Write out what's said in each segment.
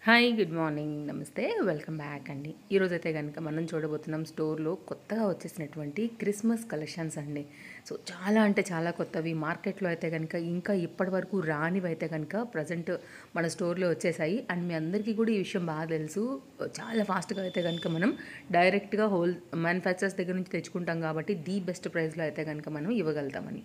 Hi good morning నమస్తే welcome back అండి. ఈరోజైతే కనుక మనం చూడబోతున్నాం స్టోర్లో కొత్తగా వచ్చేసినటువంటి క్రిస్మస్ కలెక్షన్స్ అండి. సో చాలా అంటే చాలా కొత్తవి మార్కెట్లో అయితే కనుక ఇంకా ఇప్పటి వరకు రానివి అయితే కనుక ప్రజెంట్ మన స్టోర్లో వచ్చేసాయి. అండ్ మీ అందరికీ కూడా ఈ విషయం బాగా తెలుసు. చాలా ఫాస్ట్గా అయితే కనుక మనం డైరెక్ట్గా మ్యానుఫ్యాక్చరర్స్ దగ్గర నుంచి తెచ్చుకుంటాం కాబట్టి ది బెస్ట్ ప్రైస్లో అయితే కనుక మనం ఇవ్వగలుగుతామని.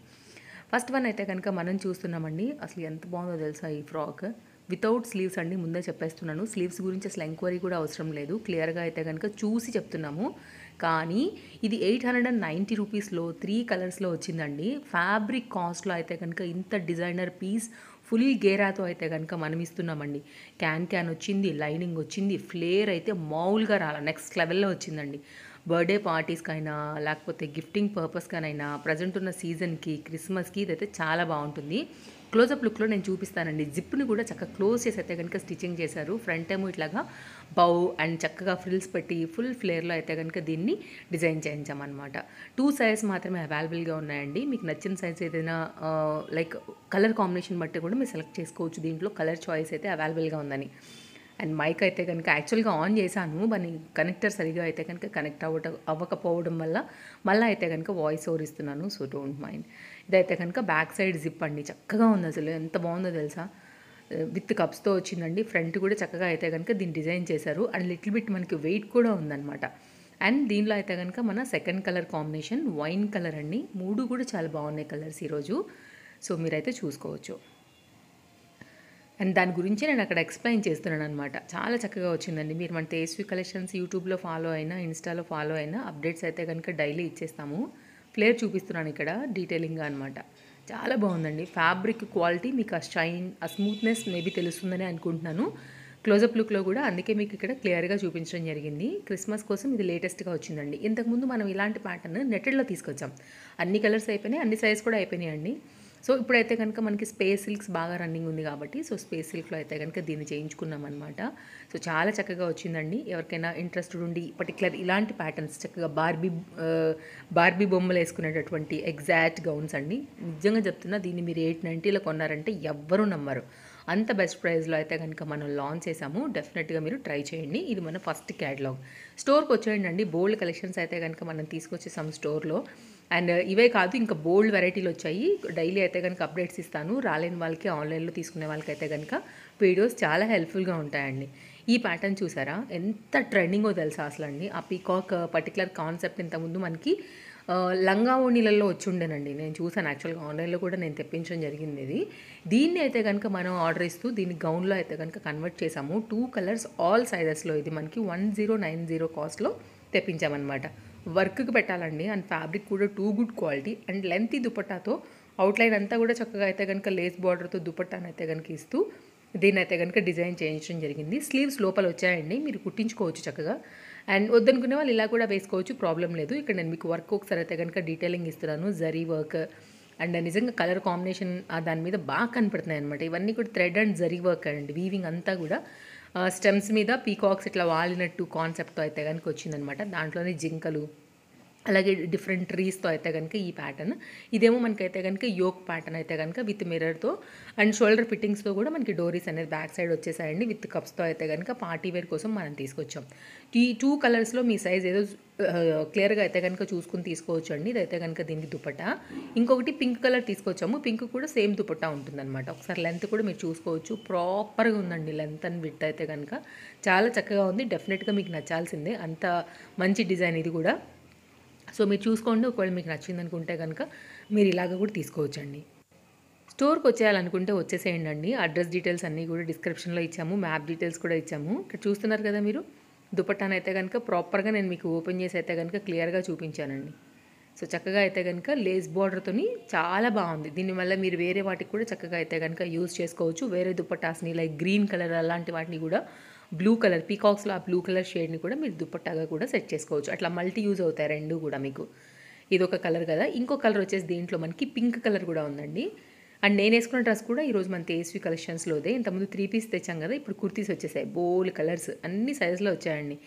ఫస్ట్ వన్ అయితే కనుక మనం చూస్తున్నామండి. అసలు ఎంత బాగుందో తెలుసా ఈ ఫ్రాక్. వితౌట్ స్లీవ్స్ అండి, ముందే చెప్పేస్తున్నాను. స్లీవ్స్ గురించి అసలు ఎంక్వైరీ కూడా అవసరం లేదు, క్లియర్గా అయితే కనుక చూసి చెప్తున్నాము. కానీ ఇది 890 రూపీస్లో 3 కలర్స్లో వచ్చిందండి. ఫ్యాబ్రిక్ కాస్ట్లో అయితే కనుక ఇంత డిజైనర్ పీస్ ఫుల్ గేరాతో అయితే కనుక మనం ఇస్తున్నామండి. క్యాన్ వచ్చింది, లైనింగ్ వచ్చింది, ఫ్లేర్ అయితే మామూలుగా రాల నెక్స్ట్ లెవెల్లో వచ్చిందండి. బర్త్డే పార్టీస్కైనా లేకపోతే గిఫ్టింగ్ పర్పస్కైనా ప్రజెంట్ ఉన్న సీజన్కి క్రిస్మస్కి ఇదైతే చాలా బాగుంటుంది. క్లోజప్ లుక్లో నేను చూపిస్తానండి. జిప్ని కూడా చక్కగా క్లోజ్ చేసి అయితే కనుక స్టిచ్చింగ్ చేశారు. ఫ్రంట్ ఏమో ఇట్లాగా బౌ అండ్ చక్కగా ఫ్రిల్స్ పెట్టి ఫుల్ ఫ్లేర్లో అయితే కనుక దీన్ని డిజైన్ చేయించామన్నమాట. 2 సైజ్ మాత్రమే అవైలబుల్గా ఉన్నాయండి. మీకు నచ్చిన సైజ్ ఏదైనా లైక్ కలర్ కాంబినేషన్ బట్టి కూడా మీరు సెలెక్ట్ చేసుకోవచ్చు. దీంట్లో కలర్ చాయిస్ అయితే అవైలబుల్గా ఉందని. అండ్ మైక్ అయితే కనుక యాక్చువల్గా ఆన్ చేశాను, కానీ కనెక్టర్ సరిగా అయితే కనుక కనెక్ట్ అవ్వకపోవడం వల్ల మళ్ళీ అయితే కనుక వాయిస్ ఓవర్ ఇస్తున్నాను. So don't mind. ఇదైతే కనుక బ్యాక్ సైడ్ జిప్ అండి, చక్కగా ఉంది. అసలు ఎంత బాగుందో తెలుసా. విత్ కప్స్తో వచ్చిందండి. ఫ్రంట్ కూడా చక్కగా అయితే కనుక దీన్ని డిజైన్ చేశారు. అండ్ లిటిల్ బిట్ మనకి వెయిట్ కూడా ఉందన్నమాట. అండ్ దీనిలో అయితే కనుక మన second colour combination wine colour అండి. 3 కూడా చాలా బాగున్నాయి కలర్స్ ఈరోజు. సో మీరైతే చూసుకోవచ్చు. అండ్ దాని గురించి నేను అక్కడ ఎక్స్ప్లెయిన్ చేస్తున్నాను అనమాట. చాలా చక్కగా వచ్చిందండి. మీరు మన తేజస్వి కలెక్షన్స్ యూట్యూబ్లో ఫాలో అయినా ఇన్స్టాలో ఫాలో అయినా అప్డేట్స్ అయితే కనుక డైలీ ఇచ్చేస్తాము. ఫ్లేర్ చూపిస్తున్నాను ఇక్కడ డీటెయిలింగ్గా అనమాట. చాలా బాగుందండి. ఫ్యాబ్రిక్ క్వాలిటీ మీకు ఆ షైన్ ఆ స్మూత్నెస్ మేబీ తెలుస్తుందని అనుకుంటున్నాను. క్లోజప్ లుక్లో కూడా అందుకే మీకు ఇక్కడ క్లియర్గా చూపించడం జరిగింది. క్రిస్మస్ కోసం ఇది లేటెస్ట్గా వచ్చిందండి. ఇంతకుముందు మనం ఇలాంటి ప్యాటర్న్ నెట్టెడ్లో తీసుకొచ్చాం. అన్ని కలర్స్ అయిపోయినాయి, అన్ని సైజ్ కూడా అయిపోయినాయండి. సో ఇప్పుడైతే కనుక మనకి స్పేస్ సిల్క్స్ బాగా రన్నింగ్ ఉంది కాబట్టి సో స్పేస్ సిల్క్లో అయితే కనుక దీన్ని చేయించుకున్నాం అనమాట. సో చాలా చక్కగా వచ్చిందండి. ఎవరికైనా ఇంట్రెస్టెడ్ ఉండి పర్టికులర్ ఇలాంటి ప్యాటర్న్స్ చక్కగా బార్బీ బొమ్మలు వేసుకునేటటువంటి ఎగ్జాక్ట్ గౌన్స్ అండి. నిజంగా చెప్తున్నా, దీన్ని మీరు 890లో కొన్నారంటే ఎవ్వరూ నమ్మరు. అంత బెస్ట్ ప్రైస్లో అయితే కనుక మనం లాంచ్ చేసాము. డెఫినెట్గా మీరు ట్రై చేయండి. ఇది మన ఫస్ట్ క్యాటలాగ్. స్టోర్కి వచ్చేయండి అండి. బోల్డ్ కలెక్షన్స్ అయితే కనుక మనం తీసుకొచ్చేసాము స్టోర్లో. అండ్ ఇవే కాదు, ఇంకా బోల్డ్ వెరైటీలు వచ్చాయి. డైలీ అయితే కనుక అప్డేట్స్ ఇస్తాను. రాలేని వాళ్ళకి ఆన్లైన్లో తీసుకునే వాళ్ళకి అయితే కనుక వీడియోస్ చాలా హెల్ప్ఫుల్గా ఉంటాయండి. ఈ ప్యాటర్న్ చూసారా ఎంత ట్రెండింగో తెలుసా అసలు అండి. ఆ పీకాక్ పర్టికులర్ కాన్సెప్ట్ ఇంతకుముందు మనకి లంగా ఓణీలలో వచ్చి ఉండేనండి. నేను చూసాను యాక్చువల్గా ఆన్లైన్లో కూడా నేను తెప్పించడం జరిగింది ఇది. దీన్ని అయితే కనుక మనం ఆర్డర్ ఇస్తూ దీన్ని గౌన్లో అయితే కనుక కన్వర్ట్ చేసాము. 2 కలర్స్ ఆల్ సైజెస్లో ఇది మనకి 1090 కాస్ట్లో తెప్పించామన్నమాట. వర్క్కి పెట్టాలండి. అండ్ ఫ్యాబ్రిక్ కూడా too good quality and lengthy దుపట్టాతో అవుట్లైన్ అంతా కూడా చక్కగా అయితే కనుక లేస్ బార్డర్తో దుపట్టాను అయితే కనుక ఇస్తూ దీన్ని అయితే కనుక డిజైన్ చేయించడం జరిగింది. స్లీవ్స్ లోపల వచ్చాయండి, మీరు కుట్టించుకోవచ్చు చక్కగా. అండ్ వద్దనుకునే వాళ్ళు ఇలా కూడా వేసుకోవచ్చు, ప్రాబ్లం లేదు. ఇక్కడ నేను మీకు వర్క్ ఒకసారి అయితే కనుక డీటెయిలింగ్ ఇస్తున్నాను. జరీ వర్క్ అండ్ నిజంగా కలర్ కాంబినేషన్ దాని మీద బాగా కనపడుతున్నాయి అనమాట. ఇవన్నీ కూడా థ్రెడ్ అండ్ జరీ వర్క్ అండి. వీవింగ్ అంతా కూడా స్టెమ్స్ మీద పీకాక్స్ ఇట్లా వాలినట్టు కాన్సెప్ట్తో అయితే కనుక వచ్చిందనమాట. దాంట్లోనే జింకలు అలాగే డిఫరెంట్ ట్రీస్తో అయితే కనుక ఈ ప్యాటర్న్. ఇదేమో మనకైతే కనుక యోక్ ప్యాటర్న్ అయితే కనుక విత్ మిర్రర్తో అండ్ షోల్డర్ ఫిట్టింగ్స్తో కూడా మనకి డోరీస్ అనేది బ్యాక్ సైడ్ వచ్చేసాయండి. విత్ కప్స్తో అయితే కనుక పార్టీ వేర్ కోసం మనం తీసుకొచ్చాం. ఈ 2 కలర్స్లో మీ సైజ్ ఏదో క్లియర్గా అయితే కనుక చూసుకుని తీసుకోవచ్చు అండి. ఇదైతే కనుక దీనికి దుపట్టా. ఇంకొకటి పింక్ కలర్ తీసుకొచ్చాము. పింక్ కూడా సేమ్ దుపట్టా ఉంటుందన్నమాట. ఒకసారి లెంత్ కూడా మీరు చూసుకోవచ్చు. ప్రాపర్గా ఉందండి లెంత్ అండ్ విడ్త్ అయితే కనుక చాలా చక్కగా ఉంది. డెఫినెట్గా మీకు నచ్చాల్సిందే, అంత మంచి డిజైన్ ఇది కూడా. సో మీరు చూసుకోండి. ఒకవేళ మీకు నచ్చింది అనుకుంటే కనుక మీరు ఇలాగ కూడా తీసుకోవచ్చండి. స్టోర్కి వచ్చేయాలనుకుంటే వచ్చేసేయండి అండి. అడ్రస్ డీటెయిల్స్ అన్నీ కూడా డిస్క్రిప్షన్లో ఇచ్చాము, మ్యాప్ డీటెయిల్స్ కూడా ఇచ్చాము. ఇక్కడ చూస్తున్నారు కదా మీరు. దుపట్టాను అయితే కనుక ప్రాపర్గా నేను మీకు ఓపెన్ చేసి అయితే కనుక క్లియర్గా చూపించానండి. సో చక్కగా అయితే కనుక లేస్ బార్డర్తోని చాలా బాగుంది. దీనివల్ల మీరు వేరే వాటికి కూడా చక్కగా అయితే కనుక యూజ్ చేసుకోవచ్చు. వేరే దుపట్టాస్ని లైక్ గ్రీన్ కలర్ అలాంటి వాటిని కూడా బ్లూ కలర్ పీకాక్స్లో ఆ బ్లూ కలర్ షేడ్ని కూడా మీరు దుపట్టాగా కూడా సెట్ చేసుకోవచ్చు. అట్లా మల్టీ యూజ్ అవుతాయి రెండు కూడా మీకు. ఇది ఒక కలర్ కదా. ఇంకో కలర్ వచ్చేసి దీంట్లో మనకి పింక్ కలర్ కూడా ఉందండి. అండ్ నేను వేసుకున్న డ్రెస్ కూడా ఈరోజు మన తేజస్వి కలెక్షన్స్లోదే. ఇంతకుముందు 3 పీస్ తెచ్చాం కదా, ఇప్పుడు కుర్తీస్ వచ్చేసాయి. బోల్ కలర్స్ అన్ని సైజులో వచ్చాయండి.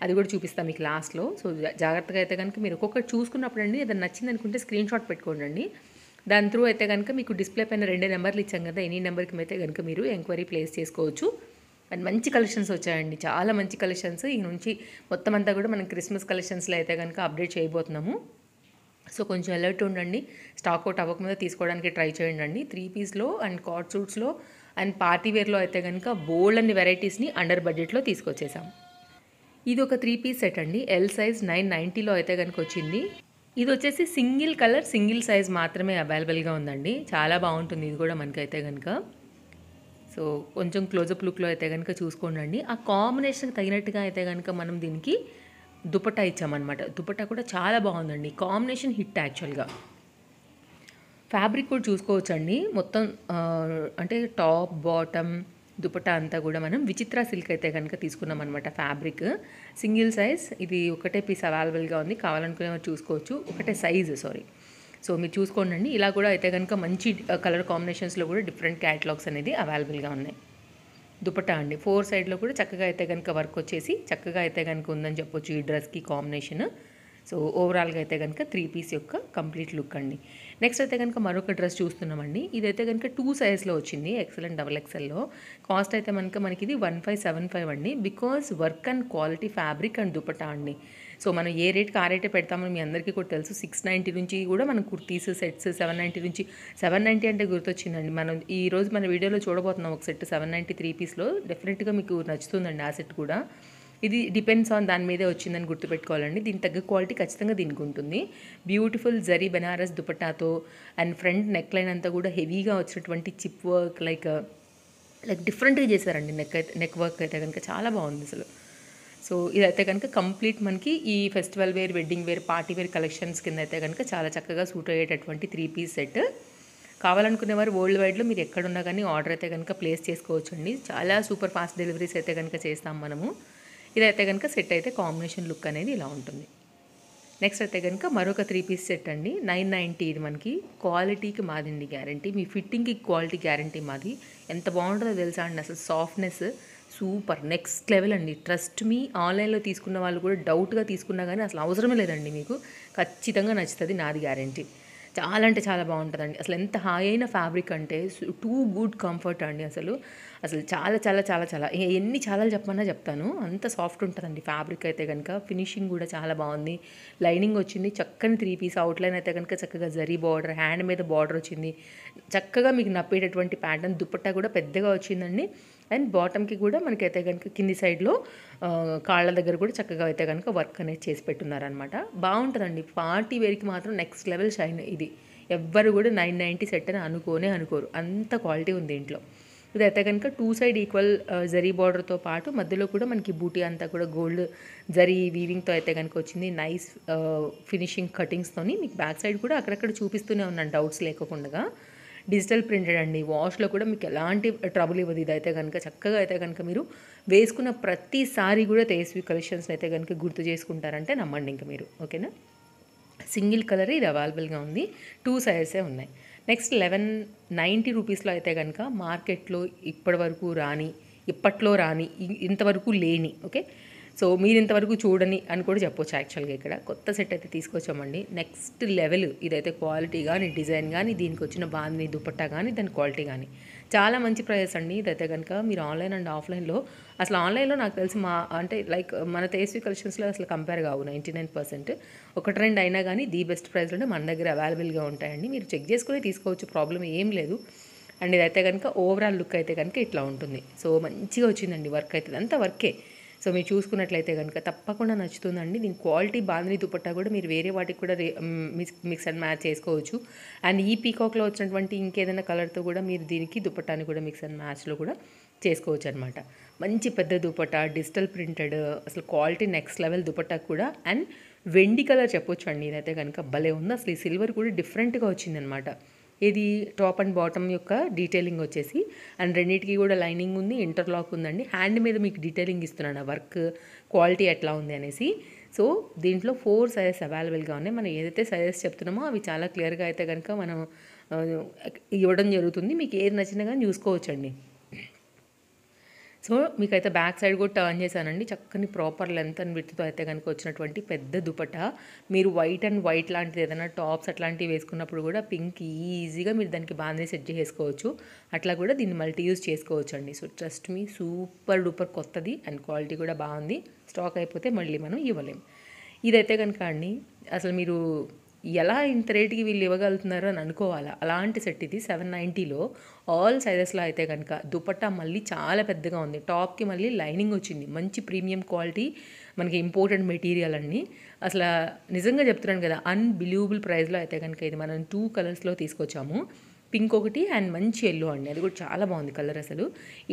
అది కూడా చూపిస్తాను మీకు లాస్ట్లో. సో జాగ్రత్తగా అయితే కనుక మీరు ఒక్కొక్కటి చూసుకున్నప్పుడు అండి ఏదైనా నచ్చింది అనుకుంటే స్క్రీన్ షాట్ పెట్టుకోండి. దాని త్రూ అయితే కనుక మీకు డిస్ప్లే పైన 2 నెంబర్లు ఇచ్చాం కదా, ఎనీ నెంబర్కి అయితే కనుక మీరు ఎంక్వైరీ ప్లేస్ చేసుకోవచ్చు. అండ్ మంచి కలెక్షన్స్ వచ్చాయండి, చాలా మంచి కలెక్షన్స్. ఈ నుంచి మొత్తం అంతా కూడా మనం క్రిస్మస్ కలెక్షన్స్లో అయితే కనుక అప్డేట్ చేయబోతున్నాము. సో కొంచెం అలర్ట్ ఉండండి, స్టాక్ అవుట్ అవ్వకముందే తీసుకోవడానికి ట్రై చేయండి. 3 పీస్లో అండ్ కార్డ్ సూట్స్లో అండ్ పార్టీ వేర్లో అయితే కనుక బోల్డ్ అన్ని వెరైటీస్ని అండర్ బడ్జెట్లో తీసుకొచ్చేసాం. ఇది ఒక 3 పీస్ సెట్ అండి, ఎల్ సైజ్ 990లో అయితే కనుక వచ్చింది. ఇది వచ్చేసి సింగిల్ కలర్ సింగిల్ సైజ్ మాత్రమే అవైలబుల్గా ఉందండి, చాలా బాగుంటుంది ఇది కూడా మనకైతే కనుక. సో కొంచెం క్లోజప్ లుక్లో అయితే కనుక చూసుకోండి. ఆ కాంబినేషన్కి తగినట్టుగా అయితే కనుక మనం దీనికి దుపట్టా ఇచ్చామన్నమాట. దుపట్టా కూడా చాలా బాగుందండి, కాంబినేషన్ హిట్ యాక్చువల్గా. ఫ్యాబ్రిక్ కూడా చూసుకోవచ్చండి, మొత్తం అంటే టాప్ బాటమ్ దుపట్టా అంతా కూడా మనం విచిత్ర సిల్క్ అయితే కనుక తీసుకున్నాం అనమాట. ఫ్యాబ్రిక్ సింగిల్ సైజ్, ఇది ఒకటే పీస్ అవైలబుల్గా ఉంది, కావాలనుకునే చూసుకోవచ్చు. ఒకటే సైజు సారీ. సో మీరు చూసుకోండి, ఇలా కూడా అయితే కనుక మంచి కలర్ కాంబినేషన్స్లో కూడా డిఫరెంట్ క్యాటలాగ్స్ అనేది అవైలబుల్గా ఉన్నాయి. దుపట్టా అండి 4 సైడ్లో కూడా చక్కగా అయితే కనుక వర్క్ వచ్చేసి చక్కగా అయితే కనుక ఉందని చెప్పొచ్చు ఈ డ్రెస్కి కాంబినేషన్. సో ఓవరాల్గా అయితే కనుక 3 పీస్ యొక్క కంప్లీట్ లుక్ అండి. నెక్స్ట్ అయితే కనుక మరొక డ్రెస్ చూస్తున్నామండి. ఇదైతే కనుక 2 సైజ్లో వచ్చింది, ఎక్సెల్ అండ్ డబుల్ ఎక్సెల్లో. కాస్ట్ అయితే మనకి ఇది 1575 అండి, because work and quality fabric and dupatta అండి. సో మనం ఏ రేట్కి ఆ రేటే పెడతామని మీ అందరికీ కూడా తెలుసు. 690 నుంచి కూడా మనం కుర్తీస్ సెట్స్ 790 నుంచి 790 అంటే గుర్తొచ్చిందండి. మనం ఈరోజు మన వీడియోలో చూడబోతున్నాం ఒక సెట్ 790 3 పీస్లో. డెఫినెట్గా మీకు నచ్చుతుందండి ఆ సెట్ కూడా. ఇది డిపెండ్స్ ఆన్ దాని మీదే వచ్చిందని గుర్తుపెట్టుకోవాలండి. దీని తగ్గ క్వాలిటీ ఖచ్చితంగా దీనికి ఉంటుంది. బ్యూటిఫుల్ జరీ బెనారస్ దుపట్టాతో అండ్ ఫ్రంట్ నెక్ లైన్ అంతా కూడా హెవీగా వచ్చినటువంటి చిప్ వర్క్ లైక్ డిఫరెంట్గా చేశారండి. నెక్ వర్క్ అయితే కనుక చాలా బాగుంది అసలు. సో ఇదైతే కనుక కంప్లీట్ మనకి ఈ festival wear, wedding wear, party wear collections కింద అయితే కనుక చాలా చక్కగా సూట్ అయ్యేటటువంటి 3 పీస్ సెట్. కావాలనుకునేవారు వరల్డ్ వైడ్లో మీరు ఎక్కడున్నా కానీ ఆర్డర్ అయితే కనుక ప్లేస్ చేసుకోవచ్చు అండి. చాలా సూపర్ ఫాస్ట్ డెలివరీస్ అయితే కనుక చేస్తాం మనము. ఇదైతే కనుక సెట్ అయితే కాంబినేషన్ లుక్ అనేది ఇలా ఉంటుంది. నెక్స్ట్ అయితే కనుక మరొక 3 పీస్ సెట్ అండి, 990. ఇది మనకి క్వాలిటీకి మాదండి గ్యారంటీ, మీ ఫిట్టింగ్కి క్వాలిటీ గ్యారంటీ మాది. ఎంత బాగుంటుందో తెలుసా అండి, అసలు సాఫ్ట్నెస్ సూపర్ నెక్స్ట్ లెవెల్ అండి. ట్రస్ట్ మీ, ఆన్లైన్లో తీసుకున్న వాళ్ళు కూడా డౌట్గా తీసుకున్నా కానీ అసలు అవసరమే లేదండి, మీకు ఖచ్చితంగా నచ్చుతుంది, నాది గ్యారంటీ. చాలా అంటే చాలా బాగుంటుందండి. అసలు ఎంత హాయ్ అయిన ఫ్యాబ్రిక్ అంటే టూ గుడ్ కంఫర్ట్ అండి. అసలు చాలా చాలా చాలా చాలా ఎన్ని చాలా చెప్పమన్నా చెప్తాను, అంత సాఫ్ట్ ఉంటుందండి ఫ్యాబ్రిక్ అయితే కనుక. ఫినిషింగ్ కూడా చాలా బాగుంది, లైనింగ్ వచ్చింది, చక్కని 3 పీస్ అవుట్లైన్ అయితే కనుక చక్కగా జరీ బార్డర్, హ్యాండ్ మీద బార్డర్ వచ్చింది, చక్కగా మీకు నప్పేటటువంటి ప్యాటర్న్. దుపట్టా కూడా పెద్దగా వచ్చిందండి. అండ్ బాటమ్కి కూడా మనకైతే కనుక కింది సైడ్లో కాళ్ళ దగ్గర కూడా చక్కగా అయితే కనుక వర్క్ అనేది చేసి పెట్టున్నారనమాట. బాగుంటుందండి, పార్టీ వేర్కి మాత్రం నెక్స్ట్ లెవెల్ షైన్ ఇది. ఎవ్వరు కూడా 990 సెట్ అని అనుకోరు, అంత క్వాలిటీ ఉంది దీంట్లో. ఇదైతే కనుక 2 సైడ్ ఈక్వల్ జరీ బార్డర్తో పాటు మధ్యలో కూడా మనకి బూటీ అంతా కూడా గోల్డ్ జరీ వీవింగ్తో అయితే కనుక వచ్చింది. నైస్ ఫినిషింగ్ కటింగ్స్తోని మీకు బ్యాక్ సైడ్ కూడా అక్కడక్కడ చూపిస్తూనే ఉన్నాను డౌట్స్ లేకుండా. డిజిటల్ ప్రింటెడ్ అండి, వాష్లో కూడా మీకు ఎలాంటి ట్రబుల్ ఇవ్వదు. ఇదైతే కనుక చక్కగా అయితే కనుక మీరు వేసుకున్న ప్రతిసారి కూడా తేజస్వి కలెక్షన్స్ని అయితే కనుక గుర్తు చేసుకుంటారంటే నమ్మండి ఇంకా మీరు, ఓకేనా. సింగిల్ కలర్ ఇది అవైలబుల్గా ఉంది, 2 సైజెసే ఉన్నాయి. నెక్స్ట్ 1190 రూపీస్లో అయితే కనుక మార్కెట్లో ఇప్పట్లో రాని ఇంతవరకు లేని, ఓకే, సో మీరు ఇంతవరకు చూడని అని కూడా చెప్పొచ్చు. యాక్చువల్గా ఇక్కడ కొత్త సెట్ అయితే తీసుకొచ్చామండి, నెక్స్ట్ లెవెల్. ఇదైతే క్వాలిటీ కానీ, డిజైన్ కానీ, దీనికి వచ్చిన బాందిని దుపట్టా కానీ, దాని క్వాలిటీ కానీ చాలా మంచి ప్రైస్ అండి. ఇదైతే కనుక మీరు ఆన్లైన్ అండ్ ఆఫ్లైన్లో, అసలు ఆన్లైన్లో నాకు తెలిసి అంటే లైక్ మన తేజస్వి కలెక్షన్స్లో అసలు కంపేర్ కావు 99%. ఒక ట్రెండ్ అయినా కానీ ది బెస్ట్ ప్రైస్లోనే మన దగ్గర అవైలబుల్గా ఉంటాయండి, మీరు చెక్ చేసుకుని తీసుకోవచ్చు, ప్రాబ్లం ఏం లేదు. అండ్ ఇదైతే కనుక ఓవరాల్ లుక్ అయితే కనుక ఇట్లా ఉంటుంది. సో మంచిగా వచ్చిందండి, వర్క్ అవుతుంది, అంతా వర్కే. సో మీరు చూసుకున్నట్లయితే కనుక తప్పకుండా నచ్చుతుందండి. దీని క్వాలిటీ బాందిని దుపట్టా కూడా మీరు వేరే వాటికి కూడా మిక్స్ అండ్ మ్యాచ్ చేసుకోవచ్చు. అండ్ ఈ పీకాక్లో వచ్చినటువంటి ఇంకేదైనా కలర్తో కూడా మీరు దీనికి దుపట్టాని కూడా మిక్స్ అండ్ మ్యాచ్లో కూడా చేసుకోవచ్చు అనమాట. మంచి పెద్ద దుపట్టా, డిజిటల్ ప్రింటెడ్, అసలు క్వాలిటీ నెక్స్ట్ లెవెల్ దుపట్టా కూడా. అండ్ వెండి కలర్ చెప్పొచ్చు అండి, ఇదైతే కనుక భలే ఉంది. అసలు ఈ సిల్వర్ కూడా డిఫరెంట్గా వచ్చిందనమాట. ఇది టాప్ అండ్ బాటమ్ యొక్క డీటెయిలింగ్ వచ్చేసి, అండ్ రెండింటికి కూడా లైనింగ్ ఉంది, ఇంటర్లాక్ ఉందండి. హ్యాండ్ మీద మీకు డీటెయిలింగ్ ఇస్తున్నాను, వర్క్ క్వాలిటీ ఎట్లా ఉంది అనేసి. సో దీంట్లో 4 సైజెస్ అవైలబుల్గా ఉన్నాయి. మనం ఏదైతే సైజెస్ చెప్తున్నామో అవి చాలా క్లియర్గా అయితే కనుక మనం ఇవ్వడం జరుగుతుంది. మీకు ఏది నచ్చినా కానీ చూసుకోవచ్చండి. సో మీకైతే బ్యాక్ సైడ్ కూడా టర్న్ చేశానండి. చక్కని ప్రాపర్ లెంత్ అండ్ విడ్త్‌తో అయితే గనుక వచ్చినటువంటి పెద్ద దుపట్టా. మీరు వైట్ అండ్ వైట్ లాంటిది ఏదైనా టాప్స్ అట్లాంటివి వేసుకున్నప్పుడు కూడా పింక్ ఈజీగా మీరు దానికి బాగానే సెట్ చేసుకోవచ్చు. అట్లా కూడా దీన్ని మల్టీ యూజ్ చేసుకోవచ్చండి. So trust me, super duper కొత్తది అండ్ క్వాలిటీ కూడా బాగుంది. స్టాక్ అయిపోతే మళ్ళీ మనం ఇవ్వలేం. ఇదైతే కనుక అండి అసలు మీరు ఎలా ఇంత రేటుకి వీళ్ళు ఇవ్వగలుగుతున్నారు అని అనుకోవాలా. అలాంటి సెట్ ఇది 790లో ఆల్ సైజెస్లో అయితే కనుక. దుపట్టా మళ్ళీ చాలా పెద్దగా ఉంది. టాప్కి మళ్ళీ లైనింగ్ వచ్చింది. మంచి ప్రీమియం క్వాలిటీ, మనకి ఇంపోర్టెడ్ మెటీరియల్ అండి. అసలు నిజంగా చెప్తున్నాను కదా, అన్బిలీవబుల్ ప్రైస్లో అయితే కనుక ఇది మనం 2 కలర్స్లో తీసుకొచ్చాము. పింక్ ఒకటి అండ్ మంచి ఎల్లో అండి, అది కూడా చాలా బాగుంది కలర్. అసలు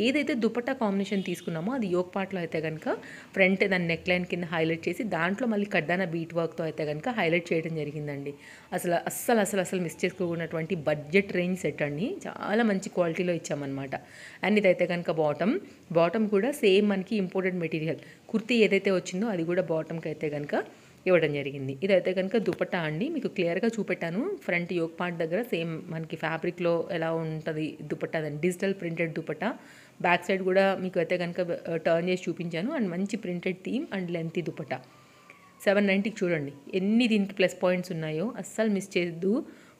ఏదైతే దుపట్టా కాంబినేషన్ తీసుకున్నామో అది యోక్ పార్ట్లో అయితే కనుక ఫ్రంట్ దాని నెక్ లైన్ కింద హైలైట్ చేసి దాంట్లో మళ్ళీ కడ్డాన బీట్ వర్క్తో అయితే కనుక హైలైట్ చేయడం జరిగిందండి. అస్సలు మిస్ చేసుకోకున్నటువంటి బడ్జెట్ రేంజ్ సెట్ అండి. చాలా మంచి క్వాలిటీలో ఇచ్చామన్నమాట. అండ్ ఇదైతే కనుక బాటమ్ కూడా సేమ్ మనకి ఇంపోర్టెడ్ మెటీరియల్ కుర్తీ ఏదైతే వచ్చిందో అది కూడా బాటమ్కి అయితే కనుక ఇవ్వడం జరిగింది. ఇదైతే కనుక దుపట్టా అండి, మీకు క్లియర్గా చూపెట్టాను. ఫ్రంట్ యోక్ పార్ట్ దగ్గర సేమ్ మనకి ఫ్యాబ్రిక్లో ఎలా ఉంటుంది దుపట్టా, అదని digital printed dupatta. Back side కూడా మీకు అయితే కనుక టర్న్ చేసి చూపించాను. అండ్ మంచి printed theme and lengthy dupatta. 790కి చూడండి ఎన్ని దీనికి ప్లస్ పాయింట్స్ ఉన్నాయో. అస్సలు మిస్ చేయొద్దు.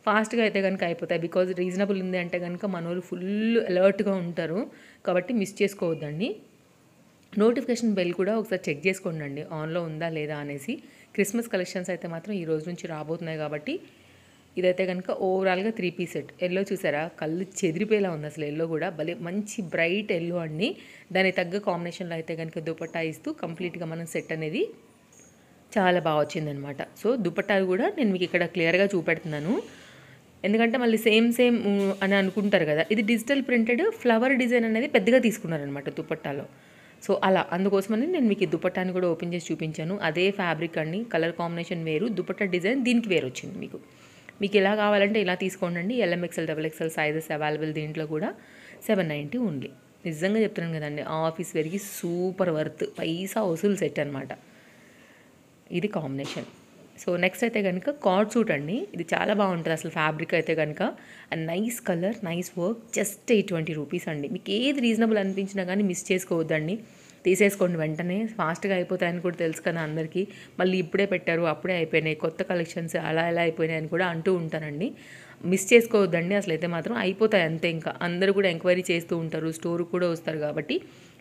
ఫాస్ట్గా అయితే కనుక అయిపోతాయి. బికాజ్ రీజనబుల్ ఉంది అంటే కనుక మన వాళ్ళు ఫుల్ అలర్ట్గా ఉంటారు. కాబట్టి మిస్ చేసుకోవద్దండి. నోటిఫికేషన్ బెల్ కూడా ఒకసారి చెక్ చేసుకోండి ఆన్లో ఉందా లేదా అనేసి. క్రిస్మస్ కలెక్షన్స్ అయితే మాత్రం ఈ రోజు నుంచి రాబోతున్నాయి కాబట్టి. ఇదైతే కనుక ఓవరాల్గా 3 పీస్ సెట్. ఎల్లో చూసారా, కళ్ళు చెదిరిపోయేలా ఉంది అసలు. ఎల్లో కూడా భలే మంచి బ్రైట్ ఎల్లో అండి. దానికి తగ్గ కాంబినేషన్లో అయితే కనుక దుపట్టా ఇస్తూ కంప్లీట్గా మనం సెట్ అనేది చాలా బాగా వచ్చిందనమాట. సో దుపట్టా కూడా నేను మీకు ఇక్కడ క్లియర్గా చూపెడుతున్నాను. ఎందుకంటే మళ్ళీ సేమ్ అని అనుకుంటారు కదా. ఇది డిజిటల్ ప్రింటెడ్ ఫ్లవర్ డిజైన్ అనేది పెద్దగా తీసుకున్నారనమాట దుపట్టాలో. సో అలా అందుకోసమని నేను మీకు ఈ దుపట్టాని కూడా ఓపెన్ చేసి చూపించాను. అదే ఫ్యాబ్రిక్ అండి, కలర్ కాంబినేషన్ వేరు, దుపట్టా డిజైన్ దీనికి వేరు వచ్చింది. మీకు ఎలా కావాలంటే ఇలా తీసుకోండి. LMXL XXL సైజెస్ అవైలబుల్ దీంట్లో కూడా. 790 ఓన్లీ. నిజంగా చెప్తున్నాను కదండి, ఆఫీస్ వేర్కి సూపర్ వర్త్, పైసా వసూలు సెట్ అనమాట. ఇది కాంబినేషన్. సో నెక్స్ట్ అయితే కనుక కార్డ్ సూట్ అండి. ఇది చాలా బాగుంటుంది అసలు ఫ్యాబ్రిక్ అయితే కనుక. And nice colour, nice work, just 820 rupees అండి. మీకు ఏది రీజనబుల్ అనిపించినా కానీ మిస్ చేసుకోవద్దండి. తీసేసుకోండి వెంటనే, ఫాస్ట్గా అయిపోతాయని కూడా తెలుసు కదా అందరికీ. మళ్ళీ ఇప్పుడే పెట్టారు, అప్పుడే అయిపోయినాయి, కొత్త కలెక్షన్స్ అలా ఎలా అయిపోయినాయి అని కూడా అంటూ ఉంటారండి. మిస్ చేసుకోవద్దండి అసలు. అయితే మాత్రం అయిపోతాయి అంతే. ఇంకా అందరూ కూడా ఎంక్వైరీ చేస్తూ ఉంటారు, స్టోర్కి కూడా వస్తారు కాబట్టి.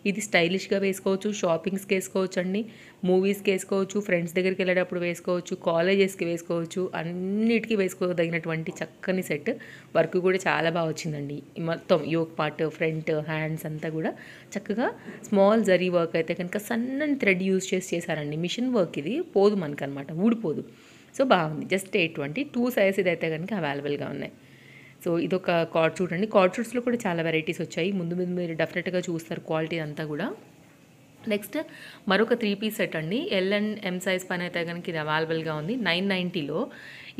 ఇది స్టైలిష్గా వేసుకోవచ్చు, షాపింగ్స్కి వేసుకోవచ్చు అండి, మూవీస్కి వేసుకోవచ్చు, ఫ్రెండ్స్ దగ్గరికి వెళ్ళేటప్పుడు వేసుకోవచ్చు, కాలేజెస్కి వేసుకోవచ్చు, అన్నిటికీ వేసుకోదగినటువంటి చక్కని సెట్. వర్క్ కూడా చాలా బాగా వచ్చిందండి. మొత్తం యోక్ పార్ట్, ఫ్రంట్, హ్యాండ్స్ అంతా కూడా చక్కగా స్మాల్ జరీ వర్క్ అయితే కనుక సన్నని థ్రెడ్ యూజ్ చేశారండి. మిషన్ వర్క్ ఇది, పోదు మనకనమాట, ఊడిపోదు. సో బాగుంది. జస్ట్ 820. 2 సైజ్ ఇదైతే కనుక అవైలబుల్గా ఉన్నాయి. సో ఇదొక కార్డ్ సూట్ అండి. కార్డ్ సూట్స్లో కూడా చాలా వెరైటీస్ వచ్చాయి. ముందు మీరు డెఫినెట్గా చూస్తారు క్వాలిటీ అంతా కూడా. నెక్స్ట్ మరొక 3 పీస్ సెట్ అండి. L అండ్ M సైజ్ పైన అయితే కనుక ఇది అవైలబుల్గా ఉంది. 990లో.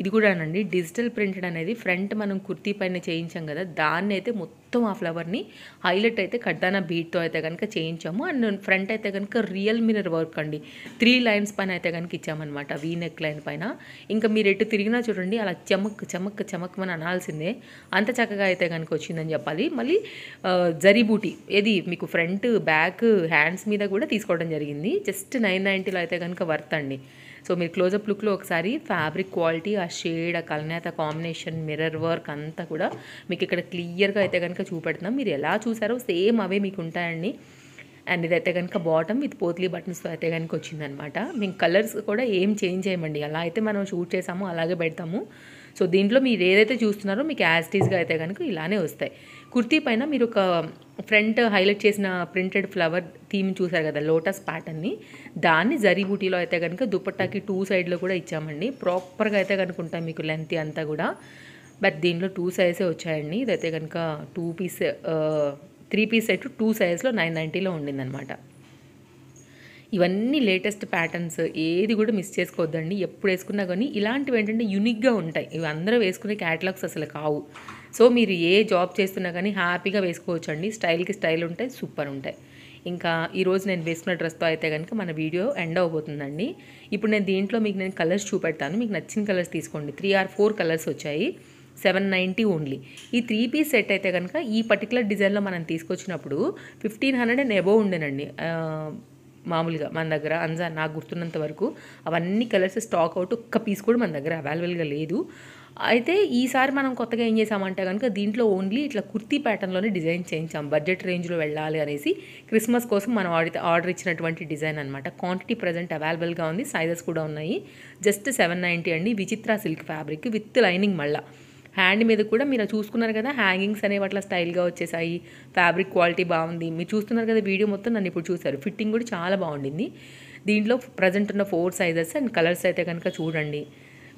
ఇది కూడానండి డిజిటల్ ప్రింటెడ్ అనేది ఫ్రంట్ మనం కుర్తీ పైన చేయించాం కదా, దాన్ని అయితే మొత్తం ఆ ఫ్లవర్ని హైలైట్ అయితే కడ్డానా బీట్తో అయితే కనుక చేయించాము. అండ్ ఫ్రంట్ అయితే కనుక రియల్ మిర్రర్ వర్క్ అండి. 3 లైన్స్ పైన అయితే కనుక ఇచ్చామన్నమాట, వీ నెక్ లైన్ పైన. ఇంకా మీరు ఎటు తిరిగినా చూడండి అలా చమక్ అని అనాల్సిందే, అంత చక్కగా అయితే కనుక వచ్చిందని చెప్పాలి. మళ్ళీ జరీ బూటీ ఏది మీకు ఫ్రంట్, బ్యాక్, హ్యాండ్స్ మీద కూడా తీసుకోవడం జరిగింది. జస్ట్ 990లో అయితే కనుక వర్త్ అండి. సో మీరు క్లోజప్ లుక్లో ఒకసారి ఫ్యాబ్రిక్ క్వాలిటీ, ఆ షేడ్, ఆ కల్నేత కాంబినేషన్, మిర్రర్ వర్క్ అంతా కూడా మీకు ఇక్కడ క్లియర్గా అయితే కనుక చూపెడుతున్నాం. మీరు ఎలా చూసారో సేమ్ అవే మీకు ఉంటాయండి. అండ్ ఇదైతే కనుక బాటమ్ విత్ పోత్లీ బటన్స్తో అయితే కనుక వచ్చిందనమాట. మేము కలర్స్ కూడా ఏం చేంజ్ చేయమండి, అలా అయితే మనం షూట్ చేసాము అలాగే పెడతాము. సో దీంట్లో మీరు ఏదైతే చూస్తున్నారో మీకు యాజ్టీస్గా అయితే కనుక ఇలానే వస్తాయి. కుర్తీ పైన మీరు ఒక ఫ్రంట్ హైలైట్ చేసిన ప్రింటెడ్ ఫ్లవర్ థీమ్ చూసారు కదా, లోటస్ ప్యాటర్న్ని, దాన్ని జరీ బూటీలో అయితే కనుక దుపట్టాకి 2 సైడ్లో కూడా ఇచ్చామండి. ప్రాపర్గా అయితే కనుక ఉంటాయి మీకు లెంత్ అంతా కూడా. బట్ దీంట్లో 2 సైజే వచ్చాయండి. ఇదైతే కనుక 3 పీస్ సెట్ 2 సైజ్లో 990లో ఉండిందనమాట. ఇవన్నీ లేటెస్ట్ ప్యాటర్న్స్, ఏది కూడా మిస్ చేసుకోవద్దండి. ఎప్పుడు వేసుకున్నా కానీ ఇలాంటివి ఏంటంటే యూనిక్గా ఉంటాయి. ఇవి అందరూ వేసుకునే క్యాటలాగ్స్ అసలు కావు. సో మీరు ఏ జాబ్ చేస్తున్నా కానీ హ్యాపీగా వేసుకోవచ్చు అండి. స్టైల్కి స్టైల్ ఉంటాయి, సూపర్ ఉంటాయి. ఇంకా ఈరోజు నేను వేసుకున్న డ్రెస్తో అయితే కనుక మన వీడియో ఎండ్ అవబోతుందండి. ఇప్పుడు నేను దీంట్లో మీకు కలర్స్ చూపెడతాను, మీకు నచ్చిన కలర్స్ తీసుకోండి. 3 or 4 కలర్స్ వచ్చాయి. 790 ఓన్లీ. ఈ 3 పీస్ సెట్ అయితే కనుక ఈ పర్టికులర్ డిజైన్లో మనం తీసుకొచ్చినప్పుడు 1500 అండ్ అబోవ్ ఉండేనండి. మామూలుగా మన దగ్గర నాకు గుర్తున్నంత వరకు అవన్నీ కలర్స్ స్టాక్ అవుట్, ఒక్క పీస్ కూడా మన దగ్గర అవైలబుల్గా లేదు. అయితే ఈసారి మనం కొత్తగా ఏం చేసామంటే కనుక దీంట్లో ఓన్లీ ఇట్లా కుర్తీ ప్యాటర్న్లోనే డిజైన్ చేయించాం. బడ్జెట్ రేంజ్లో వెళ్ళాలి అనేసి క్రిస్మస్ కోసం మనం ఆర్డర్ ఇచ్చినటువంటి డిజైన్ అనమాట. క్వాంటిటీ ప్రజెంట్ అవైలబుల్గా ఉంది, సైజెస్ కూడా ఉన్నాయి. జస్ట్ 790 అండి. విచిత్ర సిల్క్ ఫ్యాబ్రిక్ విత్ లైనింగ్. మళ్ళీ హ్యాండ్ మీద కూడా మీరు చూసుకున్నారు కదా, హ్యాంగింగ్స్ అనేవి అట్లా స్టైల్గా వచ్చేసాయి. ఫ్యాబ్రిక్ క్వాలిటీ బాగుంది. మీరు చూస్తున్నారు కదా వీడియో మొత్తం, నన్ను ఇప్పుడు చూసారు. ఫిట్టింగ్ కూడా చాలా బాగుండింది. దీంట్లో ప్రజెంట్ ఉన్న 4 సైజెస్ అండ్ కలర్స్ అయితే కనుక చూడండి.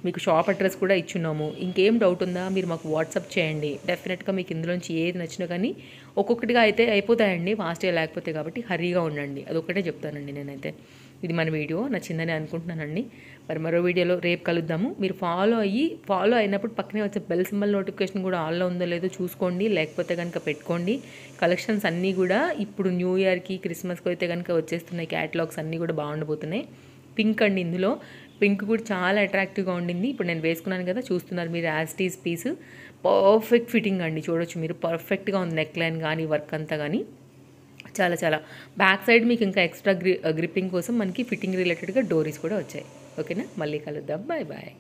మీకు షాప్ అడ్రస్ కూడా ఇచ్చున్నాము. ఇంకేం డౌట్ ఉందా మీరు మాకు వాట్సాప్ చేయండి. డెఫినెట్గా మీకు ఇందులోంచి ఏది నచ్చినా కానీ ఒక్కొక్కటిగా అయితే అయిపోతాయండి, ఫాస్ట్గా లేకపోతే. కాబట్టి హరీగా ఉండండి, అదొక్కటే చెప్తానండి నేనైతే. ఇది మన వీడియో నచ్చిందని అనుకుంటున్నానండి. మరి మరో వీడియోలో రేపు కలుద్దాము. మీరు ఫాలో అయినప్పుడు పక్కనే వచ్చే బెల్ సింబల్ నోటిఫికేషన్ కూడా ఆన్లో ఉందో లేదో చూసుకోండి, లేకపోతే కనుక పెట్టుకోండి. కలెక్షన్స్ అన్నీ కూడా ఇప్పుడు న్యూ ఇయర్కి క్రిస్మస్కి అయితే కనుక వచ్చేస్తున్నాయి. క్యాటలాగ్స్ అన్నీ కూడా బాగుండబోతున్నాయి. పింక్ అండి, ఇందులో పింక్ కూడా చాలా అట్రాక్టివ్గా ఉండింది. ఇప్పుడు నేను వేసుకున్నాను కదా, చూస్తున్నారు మీరు. యాస్టీస్ పీస్ పర్ఫెక్ట్ ఫిట్టింగ్ అండి, చూడొచ్చు మీరు. పర్ఫెక్ట్గా ఉంది నెక్ లైన్ కానీ వర్క్ అంతా కానీ చాలా చాలా. బ్యాక్ సైడ్ మీకు ఇంకా ఎక్స్ట్రా గ్రిప్పింగ్ కోసం మనకి ఫిట్టింగ్ రిలేటెడ్గా డోరీస్ కూడా వచ్చాయి. ఓకేనా, మళ్ళీ కలుద్దాం. Bye bye.